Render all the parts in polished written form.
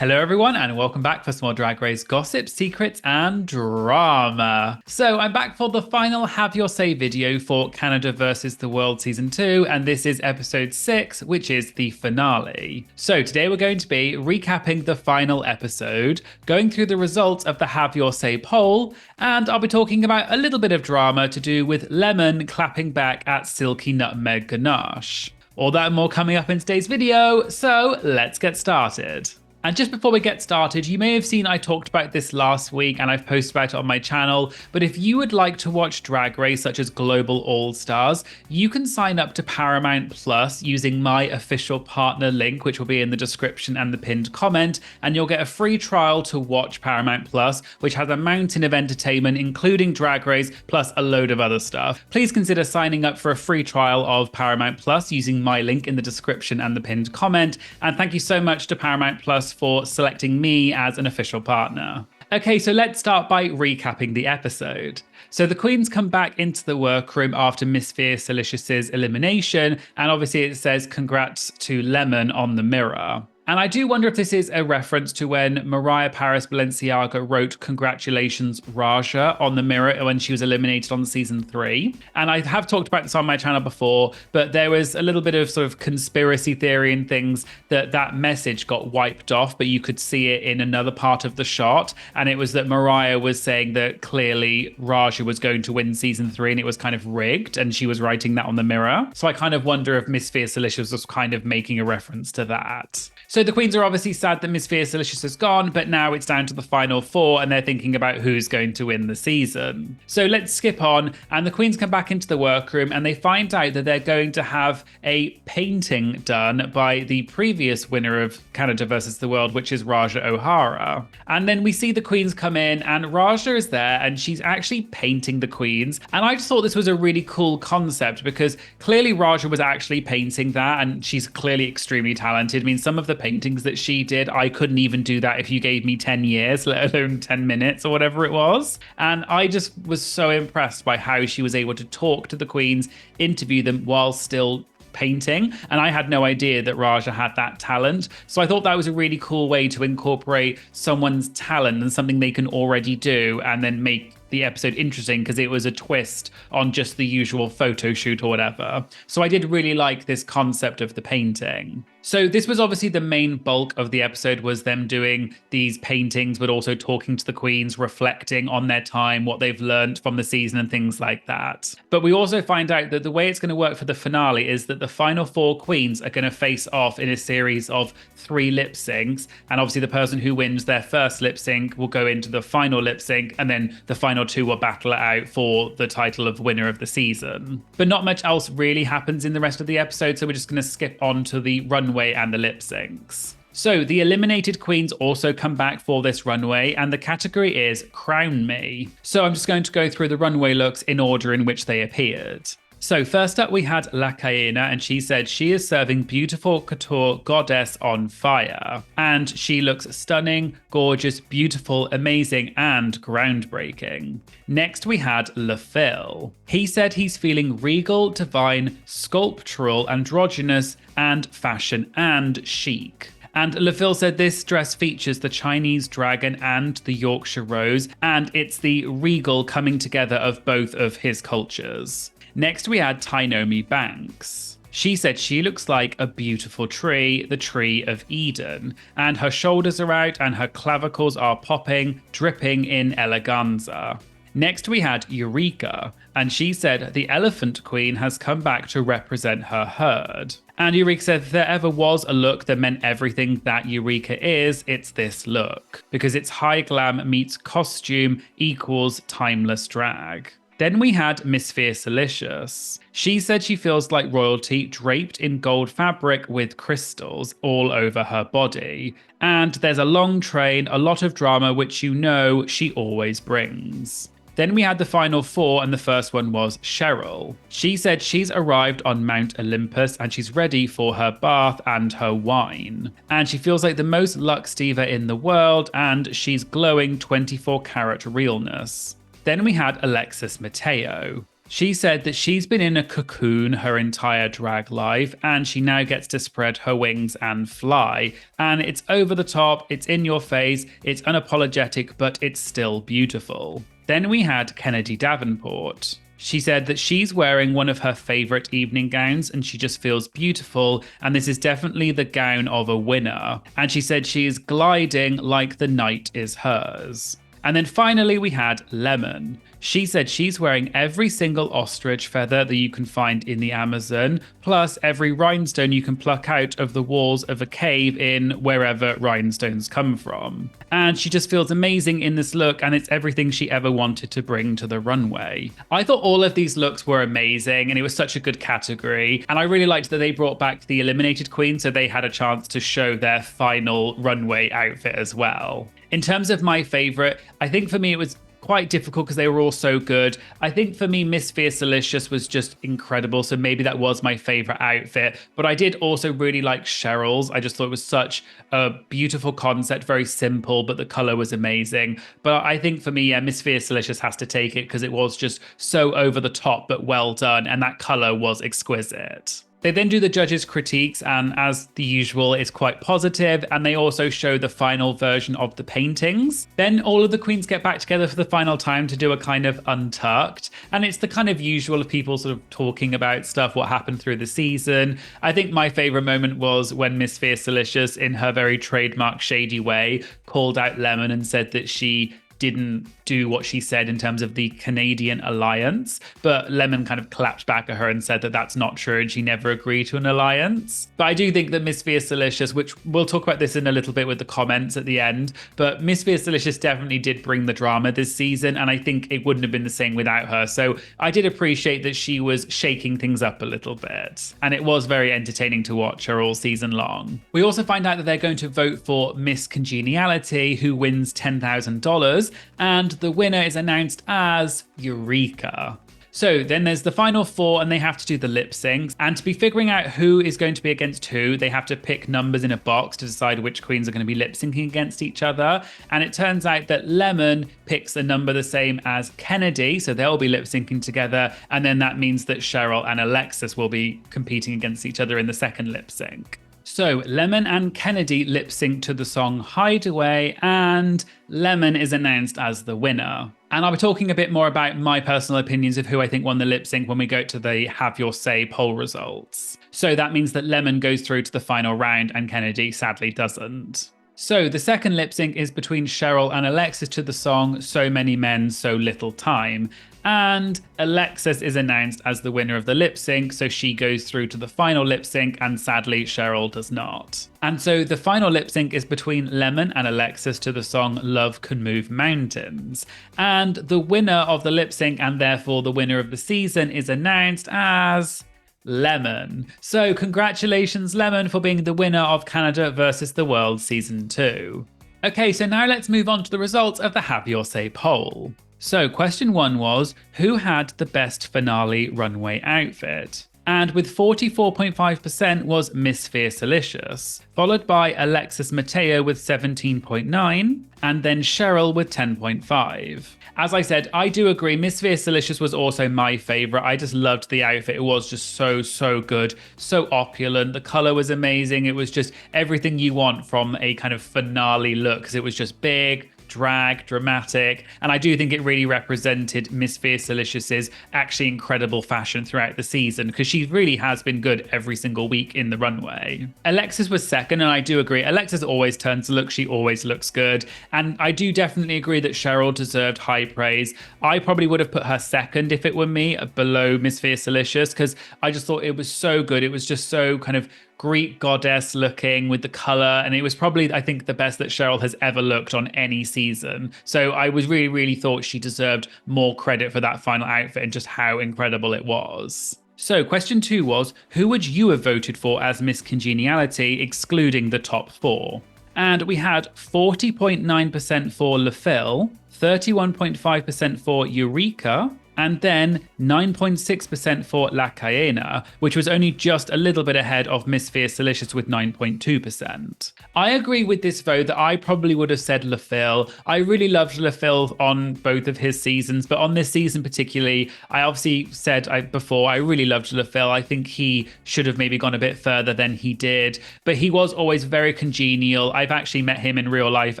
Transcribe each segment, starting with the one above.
Hello everyone and welcome back for some more Drag Race gossip, secrets and drama. So I'm back for the final Have Your Say video for Canada versus the World Season 2 and this is episode 6, which is the finale. So today we're going to be recapping the final episode, going through the results of the Have Your Say poll, and I'll be talking about a little bit of drama to do with Lemon clapping back at Silky Nutmeg Ganache. All that and more coming up in today's video, so let's get started. And just before we get started, you may have seen I talked about this last week and I've posted about it on my channel, but if you would like to watch Drag Race such as Global All Stars, you can sign up to Paramount Plus using my official partner link, which will be in the description and the pinned comment, and you'll get a free trial to watch Paramount Plus, which has a mountain of entertainment, including Drag Race, plus a load of other stuff. Please consider signing up for a free trial of Paramount Plus using my link in the description and the pinned comment, and thank you so much to Paramount Plus for selecting me as an official partner. Okay, so let's start by recapping the episode. So the queens come back into the workroom after Miss Fierce Delicious's elimination, and obviously it says congrats to Lemon on the mirror. And I do wonder if this is a reference to when Mariah Paris Balenciaga wrote congratulations Raja on the mirror when she was eliminated on season 3. And I have talked about this on my channel before, but there was a little bit of sort of conspiracy theory and things that message got wiped off, but you could see it in another part of the shot. And it was that Mariah was saying that clearly Raja was going to win season 3 and it was kind of rigged and she was writing that on the mirror. So I kind of wonder if Miss Fierce Delicious was kind of making a reference to that. So the queens are obviously sad that Miss Fierce Delicious is gone, but now it's down to the final 4 and they're thinking about who's going to win the season. So let's skip on, and the queens come back into the workroom and they find out that they're going to have a painting done by the previous winner of Canada versus the World, which is Raja O'Hara. And then we see the queens come in and Raja is there and she's actually painting the queens. And I just thought this was a really cool concept because clearly Raja was actually painting that and she's clearly extremely talented. I mean, some of the paintings that she did, I couldn't even do that if you gave me 10 years, let alone 10 minutes or whatever it was. And I just was so impressed by how she was able to talk to the queens, interview them while still painting. And I had no idea that Raja had that talent. So I thought that was a really cool way to incorporate someone's talent and something they can already do and then make the episode interesting because it was a twist on just the usual photo shoot or whatever. So I did really like this concept of the painting. So this was obviously the main bulk of the episode, was them doing these paintings, but also talking to the queens, reflecting on their time, what they've learned from the season and things like that. But we also find out that the way it's going to work for the finale is that the final 4 queens are going to face off in a series of 3 lip syncs. And obviously the person who wins their first lip sync will go into the final lip sync, and then the final 2 will battle it out for the title of winner of the season. But not much else really happens in the rest of the episode, so we're just going to skip on to the runway and the lip syncs. So the eliminated queens also come back for this runway, and the category is Crown Me. So I'm just going to go through the runway looks in order in which they appeared. So first up we had La Caena, and she said she is serving beautiful couture goddess on fire. And she looks stunning, gorgeous, beautiful, amazing, and groundbreaking. Next we had Le Phil. He said he's feeling regal, divine, sculptural, androgynous, and fashion and chic. And Le Phil said this dress features the Chinese dragon and the Yorkshire rose, and it's the regal coming together of both of his cultures. Next we had Tynomi Banks. She said she looks like a beautiful tree, the tree of Eden, and her shoulders are out and her clavicles are popping, dripping in eleganza. Next we had Eureka, and she said the Elephant Queen has come back to represent her herd. And Eureka said if there ever was a look that meant everything that Eureka is, it's this look, because it's high glam meets costume equals timeless drag. Then we had Miss Fierce Delicious. She said she feels like royalty draped in gold fabric with crystals all over her body. And there's a long train, a lot of drama, which you know she always brings. Then we had the final 4, and the first one was Cheryl. She said she's arrived on Mount Olympus and she's ready for her bath and her wine. And she feels like the most luxe diva in the world, and she's glowing 24 karat realness. Then we had Alexis Mateo. She said that she's been in a cocoon her entire drag life and she now gets to spread her wings and fly. And it's over the top, it's in your face, it's unapologetic, but it's still beautiful. Then we had Kennedy Davenport. She said that she's wearing one of her favorite evening gowns and she just feels beautiful. And this is definitely the gown of a winner. And she said she is gliding like the night is hers. And then finally we had Lemon. She said she's wearing every single ostrich feather that you can find in the Amazon, plus every rhinestone you can pluck out of the walls of a cave in wherever rhinestones come from. And she just feels amazing in this look, and it's everything she ever wanted to bring to the runway. I thought all of these looks were amazing, and it was such a good category. And I really liked that they brought back the eliminated queen, so they had a chance to show their final runway outfit as well. In terms of my favorite, I think for me it was quite difficult because they were all so good. I think for me, Miss Fiercelicious was just incredible. So maybe that was my favorite outfit. But I did also really like Cheryl's. I just thought it was such a beautiful concept, very simple, but the color was amazing. But I think for me, yeah, Miss Fiercelicious has to take it because it was just so over the top, but well done. And that color was exquisite. They then do the judges' critiques, and as the usual, it's quite positive, and they also show the final version of the paintings. Then all of the queens get back together for the final time to do a kind of untucked, and it's the kind of usual of people sort of talking about stuff, what happened through the season. I think my favorite moment was when Miss Fiercelicious, in her very trademark shady way, called out Lemon and said that she didn't do what she said in terms of the Canadian alliance, but Lemon kind of clapped back at her and said that that's not true and she never agreed to an alliance. But I do think that Miss Fiercelicious, which we'll talk about this in a little bit with the comments at the end, but Miss Fiercelicious definitely did bring the drama this season, and I think it wouldn't have been the same without her. So I did appreciate that she was shaking things up a little bit, and it was very entertaining to watch her all season long. We also find out that they're going to vote for Miss Congeniality, who wins $10,000, and the winner is announced as Eureka. So then there's the final four, and they have to do the lip syncs. And to be figuring out who is going to be against who, they have to pick numbers in a box to decide which queens are going to be lip syncing against each other. And it turns out that Lemon picks a number the same as Kennedy, so they'll be lip syncing together. And then that means that Cheryl and Alexis will be competing against each other in the second lip sync. So Lemon and Kennedy lip sync to the song Hideaway, and Lemon is announced as the winner. And I'll be talking a bit more about my personal opinions of who I think won the lip sync when we go to the Have Your Say poll results. So that means that Lemon goes through to the final round and Kennedy sadly doesn't. So the second lip sync is between Cheryl and Alexis to the song So Many Men, So Little Time. And Alexis is announced as the winner of the lip sync, so she goes through to the final lip sync, and sadly Cheryl does not. And so the final lip sync is between Lemon and Alexis to the song Love Can Move Mountains. And the winner of the lip sync, and therefore the winner of the season, is announced as Lemon. So congratulations Lemon for being the winner of Canada versus the World Season 2. Okay, so now let's move on to the results of the Have Your Say poll. So question 1 was, who had the best finale runway outfit? And with 44.5% was Miss Fiercelicious, followed by Alexis Mateo with 17.9, and then Cheryl with 10.5. As I said, I do agree, Miss Fiercelicious was also my favourite. I just loved the outfit. It was just so good, so opulent. The colour was amazing. It was just everything you want from a kind of finale look, because it was just big, drag, dramatic, and I do think it really represented Miss Fiercelicious's actually incredible fashion throughout the season, because she really has been good every single week in the runway. Alexis was second, and I do agree, Alexis always turns a look, she always looks good, and I do definitely agree that Cheryl deserved high praise. I probably would have put her second if it were me, below Miss Fiercelicious, because I just thought it was so good. It was just so kind of Greek goddess looking with the color, and it was probably, I think, the best that Cheryl has ever looked on any season. So I was really thought she deserved more credit for that final outfit and just how incredible it was. So question 2 was, who would you have voted for as Miss Congeniality, excluding the top 4? And we had 40.9% for LaFille, 31.5% for Eureka, and then 9.6% for La Cayena, which was only just a little bit ahead of Miss Fierce Delicious with 9.2%. I agree with this vote that I probably would have said Le Fil. I really loved Le Fil on both of his seasons, but on this season particularly, I obviously said before, I really loved Le Fil. I think he should have maybe gone a bit further than he did, but he was always very congenial. I've actually met him in real life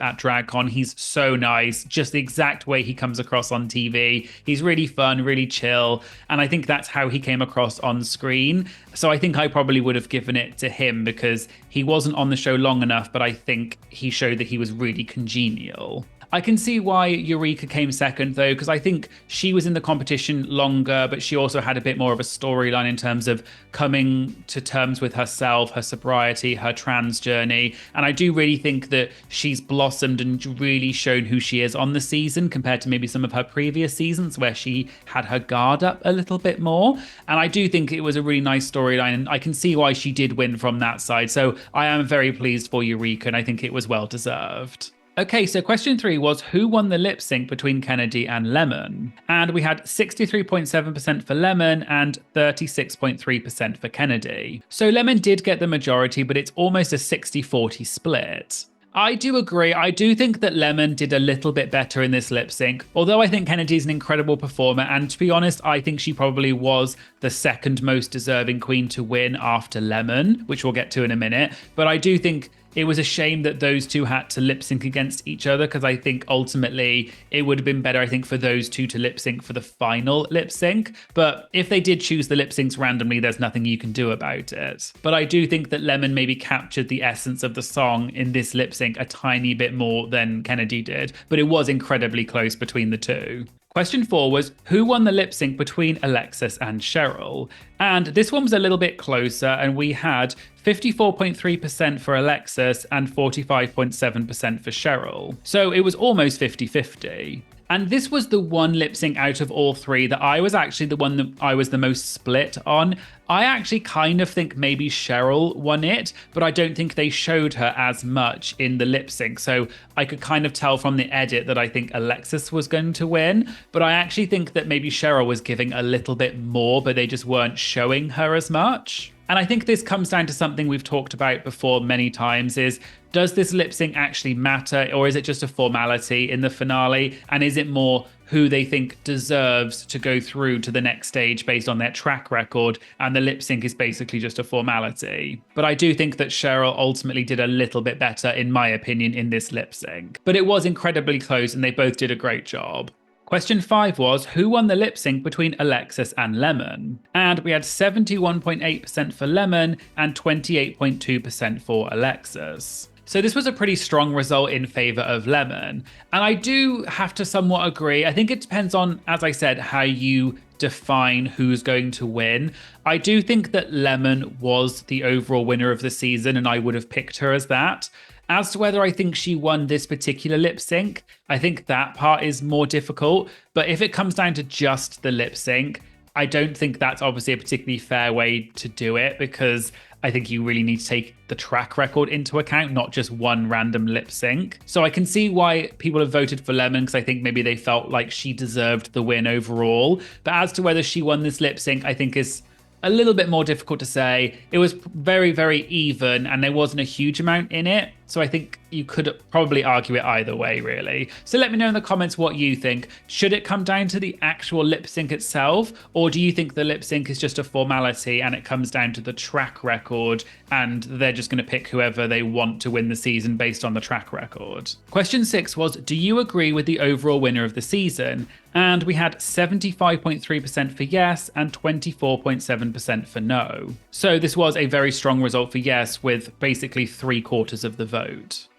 at DragCon. He's so nice, just the exact way he comes across on TV. He's really fun, really chill, and I think that's how he came across on screen. So I think I probably would have given it to him because he wasn't on the show long enough, but I think he showed that he was really congenial. I can see why Eureka came second, though, because I think she was in the competition longer, but she also had a bit more of a storyline in terms of coming to terms with herself, her sobriety, her trans journey. And I do really think that she's blossomed and really shown who she is on the season compared to maybe some of her previous seasons where she had her guard up a little bit more. And I do think it was a really nice storyline, and I can see why she did win from that side. So I am very pleased for Eureka, and I think it was well deserved. Okay, so question 3 was who won the lip sync between Kennedy and Lemon? And we had 63.7% for Lemon and 36.3% for Kennedy. So Lemon did get the majority, but it's almost a 60-40 split. I do agree. I do think that Lemon did a little bit better in this lip sync, although I think Kennedy's an incredible performer, and to be honest, I think she probably was the second most deserving queen to win after Lemon, which we'll get to in a minute. But I do think it was a shame that those two had to lip sync against each other, because I think ultimately it would have been better, I think, for those two to lip sync for the final lip sync. But if they did choose the lip syncs randomly, there's nothing you can do about it. But I do think that Lemon maybe captured the essence of the song in this lip sync a tiny bit more than Kennedy did, but it was incredibly close between the two. Question 4 was who won the lip sync between Alexis and Cheryl? And this one was a little bit closer, and we had 54.3% for Alexis and 45.7% for Cheryl. So it was almost 50-50. And this was the one lip sync out of all three that I was actually the one that I was the most split on. I actually kind of think maybe Cheryl won it, but I don't think they showed her as much in the lip sync. So I could kind of tell from the edit that I think Alexis was going to win, but I actually think that maybe Cheryl was giving a little bit more, but they just weren't showing her as much. And I think this comes down to something we've talked about before many times is, does this lip sync actually matter, or is it just a formality in the finale? And is it more who they think deserves to go through to the next stage based on their track record, and the lip sync is basically just a formality? But I do think that Cheryl ultimately did a little bit better, in my opinion, in this lip sync. But it was incredibly close, and they both did a great job. Question 5 was who won the lip sync between Alexis and Lemon? And we had 71.8% for Lemon and 28.2% for Alexis. So this was a pretty strong result in favor of Lemon. And I do have to somewhat agree. I think it depends on, as I said, how you define who's going to win. I do think that Lemon was the overall winner of the season, and I would have picked her as that. As to whether I think she won this particular lip sync, I think that part is more difficult. But if it comes down to just the lip sync, I don't think that's obviously a particularly fair way to do it, because I think you really need to take the track record into account, not just one random lip sync. So I can see why people have voted for Lemon, because I think maybe they felt like she deserved the win overall. But as to whether she won this lip sync, I think is a little bit more difficult to say. It was very, very even, and there wasn't a huge amount in it. So I think you could probably argue it either way, really. So let me know in the comments what you think. Should it come down to the actual lip sync itself, or do you think the lip sync is just a formality and it comes down to the track record and they're just going to pick whoever they want to win the season based on the track record? Question 6 was, do you agree with the overall winner of the season? And we had 75.3% for yes and 24.7% for no. So this was a very strong result for yes, with basically 3/4 of the vote.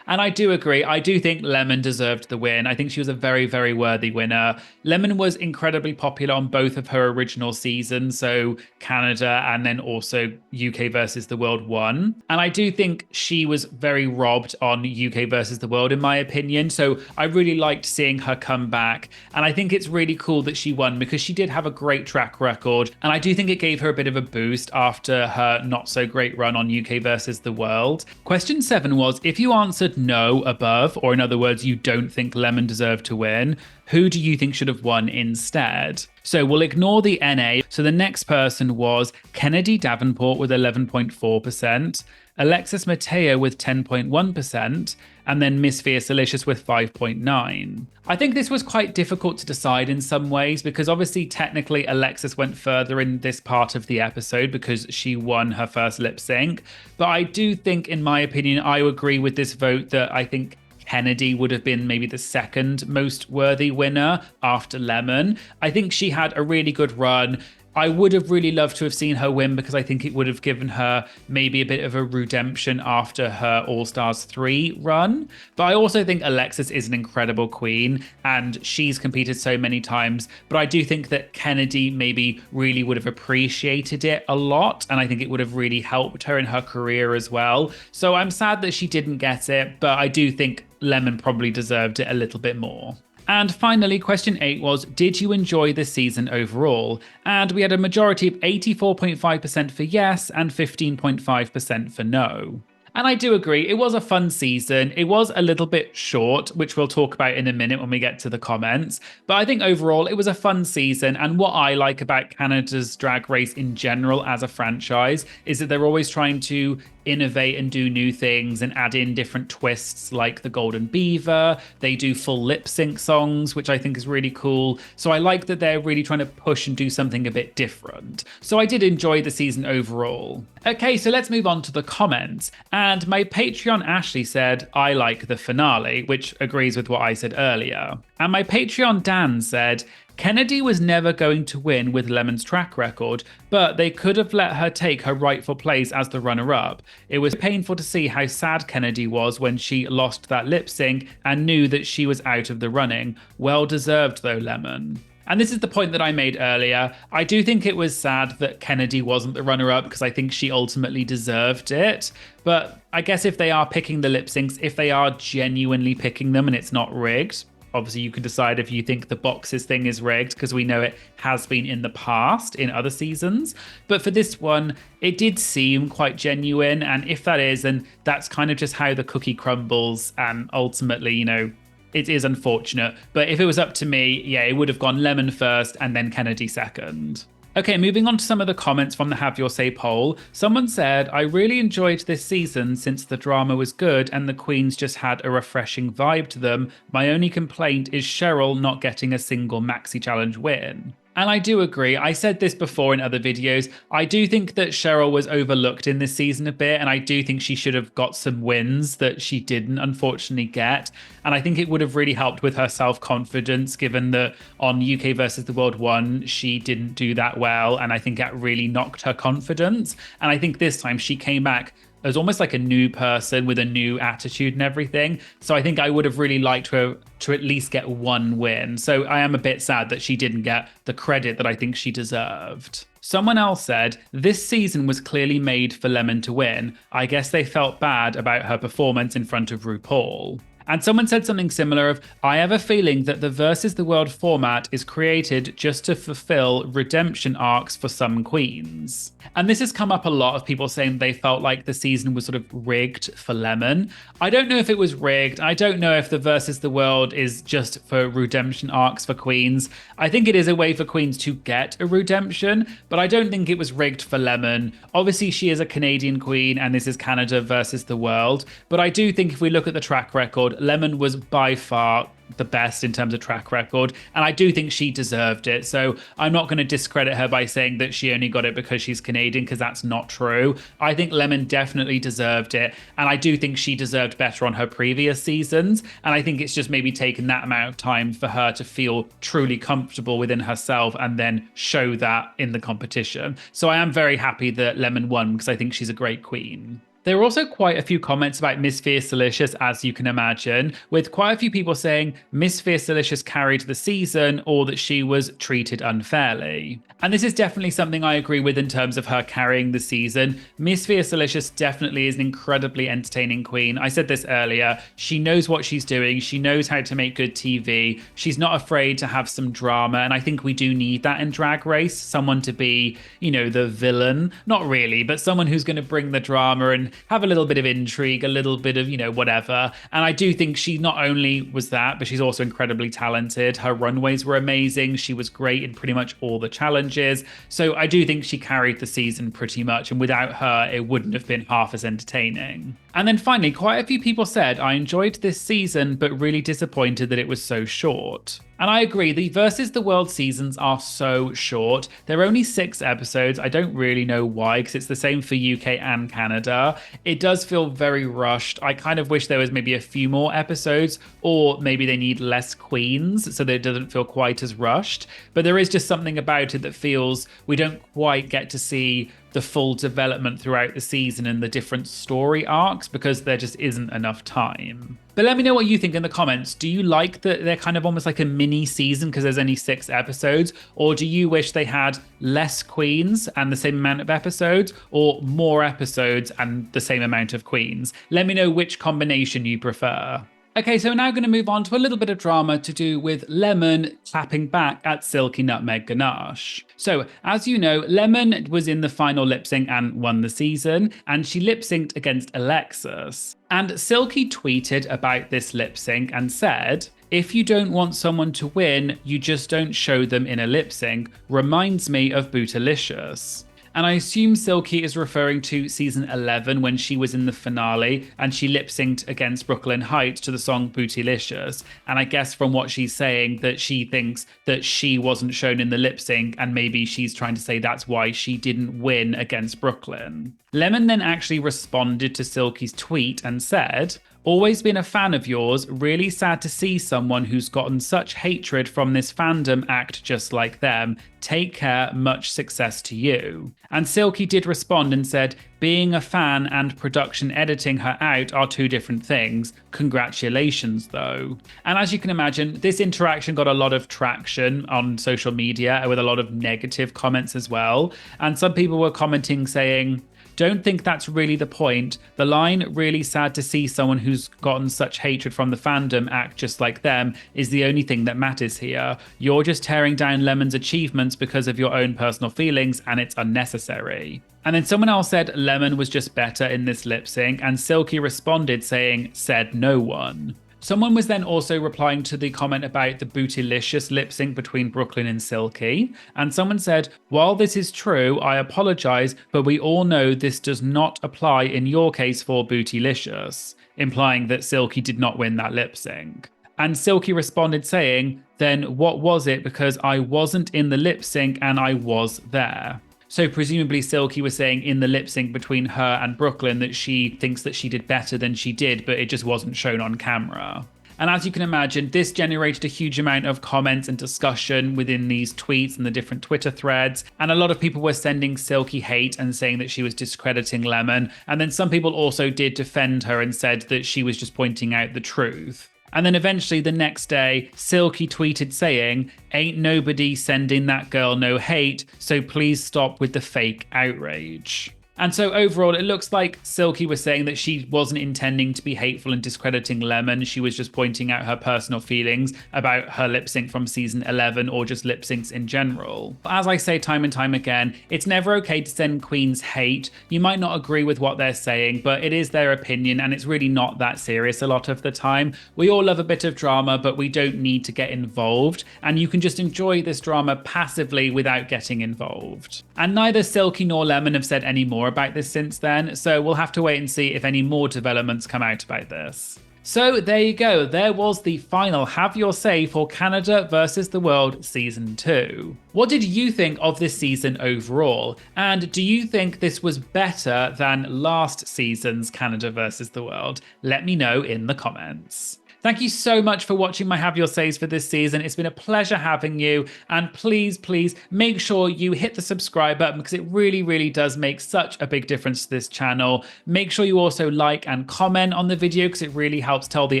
And I do agree. I do think Lemon deserved the win. I think she was a very, very worthy winner. Lemon was incredibly popular on both of her original seasons, so Canada and then also UK versus the World 1. And I do think she was very robbed on UK versus the World, in my opinion. So I really liked seeing her come back. And I think it's really cool that she won, because she did have a great track record. And I do think it gave her a bit of a boost after her not so great run on UK versus the World. Question 7 was, if you answered no above, or in other words, you don't think Lemon deserved to win, who do you think should have won instead? So we'll ignore the NA. So the next person was Kennedy Davenport with 11.4%, Alexis Mateo with 10.1%, and then Miss Fiercelicious with 5.9%. I think this was quite difficult to decide in some ways because obviously technically Alexis went further in this part of the episode because she won her first lip sync. But I do think, in my opinion, I agree with this vote that I think Kennedy would have been maybe the second most worthy winner after Lemon. I think she had a really good run. I would have really loved to have seen her win because I think it would have given her maybe a bit of a redemption after her All Stars 3 run. But I also think Alexis is an incredible queen and she's competed so many times. But I do think that Kennedy maybe really would have appreciated it a lot. And I think it would have really helped her in her career as well. So I'm sad that she didn't get it, but I do think Lemon probably deserved it a little bit more. And finally, question 8 was, did you enjoy this season overall? And we had a majority of 84.5% for yes and 15.5% for no. And I do agree, it was a fun season. It was a little bit short, which we'll talk about in a minute when we get to the comments. But I think overall it was a fun season. And what I like about Canada's Drag Race in general as a franchise is that they're always trying to innovate and do new things and add in different twists like the Golden Beaver. They do full lip sync songs, which I think is really cool. So I like that they're really trying to push and do something a bit different. So I did enjoy the season overall. Okay, so let's move on to the comments. And my Patreon Ashley said, I like the finale, which agrees with what I said earlier. And my Patreon Dan said, Kennedy was never going to win with Lemon's track record, but they could have let her take her rightful place as the runner-up. It was painful to see how sad Kennedy was when she lost that lip sync and knew that she was out of the running. Well deserved though, Lemon. And this is the point that I made earlier. I do think it was sad that Kennedy wasn't the runner-up because I think she ultimately deserved it. But I guess if they are picking the lip syncs, if they are genuinely picking them and it's not rigged, obviously, you can decide if you think the boxes thing is rigged, because we know it has been in the past in other seasons. But for this one, it did seem quite genuine. And if that is, then that's kind of just how the cookie crumbles. And ultimately, you know, it is unfortunate. But if it was up to me, yeah, it would have gone Lemon first and then Kennedy second. Okay, moving on to some of the comments from the Have Your Say poll. Someone said, I really enjoyed this season since the drama was good and the queens just had a refreshing vibe to them. My only complaint is Cheryl not getting a single Maxi Challenge win. And I do agree. I said this before in other videos. I do think that Cheryl was overlooked in this season a bit, and I do think she should have got some wins that she didn't unfortunately get. And I think it would have really helped with her self-confidence, given that on UK versus the World 1, she didn't do that well. And I think that really knocked her confidence. And I think this time she came back as almost like a new person with a new attitude and everything. So I think I would have really liked her to at least get one win. So I am a bit sad that she didn't get the credit that I think she deserved. Someone else said, this season was clearly made for Lemon to win. I guess they felt bad about her performance in front of RuPaul. And someone said something similar of, I have a feeling that the Versus the World format is created just to fulfill redemption arcs for some queens. And this has come up a lot of people saying they felt like the season was sort of rigged for Lemon. I don't know if it was rigged. I don't know if the Versus the World is just for redemption arcs for queens. I think it is a way for queens to get a redemption, but I don't think it was rigged for Lemon. Obviously, she is a Canadian queen and this is Canada versus the world. But I do think if we look at the track record, Lemon was by far the best in terms of track record, and I do think she deserved it. So I'm not going to discredit her by saying that she only got it because she's Canadian, because that's not true. I think Lemon definitely deserved it, and I do think she deserved better on her previous seasons, and I think it's just maybe taken that amount of time for her to feel truly comfortable within herself and then show that in the competition. So I am very happy that Lemon won because I think she's a great queen. There were also quite a few comments about Miss Fiercelicious, as you can imagine, with quite a few people saying Miss Fiercelicious carried the season or that she was treated unfairly. And this is definitely something I agree with in terms of her carrying the season. Miss Fiercelicious definitely is an incredibly entertaining queen. I said this earlier. She knows what she's doing. She knows how to make good TV. She's not afraid to have some drama. And I think we do need that in Drag Race. Someone to be, you know, the villain. Not really, but someone who's going to bring the drama and in, have a little bit of intrigue, a little bit of, whatever. And I do think she not only was that, but she's also incredibly talented. Her runways were amazing. She was great in pretty much all the challenges. So I do think she carried the season pretty much. And without her, it wouldn't have been half as entertaining. And then finally, quite a few people said, I enjoyed this season, but really disappointed that it was so short. And I agree, the Versus the World seasons are so short. They're only 6 episodes. I don't really know why, because it's the same for UK and Canada. It does feel very rushed. I kind of wish there was maybe a few more episodes, or maybe they need less queens so that it doesn't feel quite as rushed. But there is just something about it that feels we don't quite get to see the full development throughout the season and the different story arcs because there just isn't enough time. But let me know what you think in the comments. Do you like that they're kind of almost like a mini season because there's only 6 episodes? Or do you wish they had less queens and the same amount of episodes, or more episodes and the same amount of queens? Let me know which combination you prefer. Okay, so we're now going to move on to a little bit of drama to do with Lemon clapping back at Silky Nutmeg Ganache. So, as you know, Lemon was in the final lip sync and won the season, and she lip synced against Alexis. And Silky tweeted about this lip sync and said, "If you don't want someone to win, you just don't show them in a lip sync. Reminds me of Bootylicious." And I assume Silky is referring to season 11 when she was in the finale and she lip synced against Brooklyn Heights to the song Bootylicious. And I guess from what she's saying that she thinks that she wasn't shown in the lip sync, and maybe she's trying to say that's why she didn't win against Brooklyn. Lemon then actually responded to Silky's tweet and said, "Always been a fan of yours, really sad to see someone who's gotten such hatred from this fandom act just like them. Take care, much success to you." And Silky did respond and said, "Being a fan and production editing her out are 2 different things. Congratulations though." And as you can imagine, this interaction got a lot of traction on social media with a lot of negative comments as well. And some people were commenting saying, "Don't think that's really the point. The line, really sad to see someone who's gotten such hatred from the fandom act just like them, is the only thing that matters here. You're just tearing down Lemon's achievements because of your own personal feelings, and it's unnecessary." And then someone else said Lemon was just better in this lip sync, and Silky responded saying, "Said no one." Someone was then also replying to the comment about the Bootylicious lip sync between Brooklyn and Silky. And someone said, "While this is true, I apologize, but we all know this does not apply in your case for Bootylicious," implying that Silky did not win that lip sync. And Silky responded saying, "Then what was it? Because I wasn't in the lip sync and I was there." So presumably Silky was saying in the lip sync between her and Brooklyn that she thinks that she did better than she did, but it just wasn't shown on camera. And as you can imagine, this generated a huge amount of comments and discussion within these tweets and the different Twitter threads. And a lot of people were sending Silky hate and saying that she was discrediting Lemon. And then some people also did defend her and said that she was just pointing out the truth. And then eventually the next day, Silky tweeted saying, "Ain't nobody sending that girl no hate, so please stop with the fake outrage." And so overall, it looks like Silky was saying that she wasn't intending to be hateful and discrediting Lemon. She was just pointing out her personal feelings about her lip sync from season 11 or just lip syncs in general. As I say time and time again, it's never okay to send queens hate. You might not agree with what they're saying, but it is their opinion and it's really not that serious a lot of the time. We all love a bit of drama, but we don't need to get involved. And you can just enjoy this drama passively without getting involved. And neither Silky nor Lemon have said any more about this since then, so we'll have to wait and see if any more developments come out about this. So there you go, there was the final Have Your Say for Canada versus the World Season 2. What did you think of this season overall? And do you think this was better than last season's Canada versus the World? Let me know in the comments. Thank you so much for watching my Have Your Says for this season. It's been a pleasure having you. And please, please make sure you hit the subscribe button because it really, really does make such a big difference to this channel. Make sure you also like and comment on the video because it really helps tell the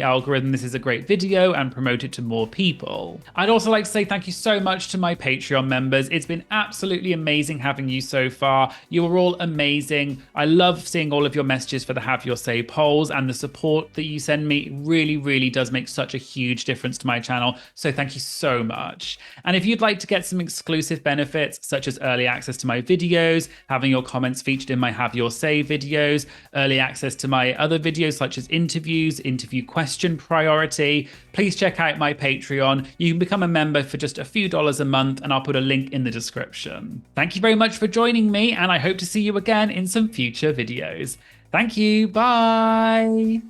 algorithm this is a great video and promote it to more people. I'd also like to say thank you so much to my Patreon members. It's been absolutely amazing having you so far. You are all amazing. I love seeing all of your messages for the Have Your Say polls and the support that you send me. Really, really really does make such a huge difference to my channel. So thank you so much. And if you'd like to get some exclusive benefits, such as early access to my videos, having your comments featured in my Have Your Say videos, early access to my other videos such as interviews, interview question priority, please check out my Patreon. You can become a member for just a few dollars a month, and I'll put a link in the description. Thank you very much for joining me, and I hope to see you again in some future videos. Thank you. Bye.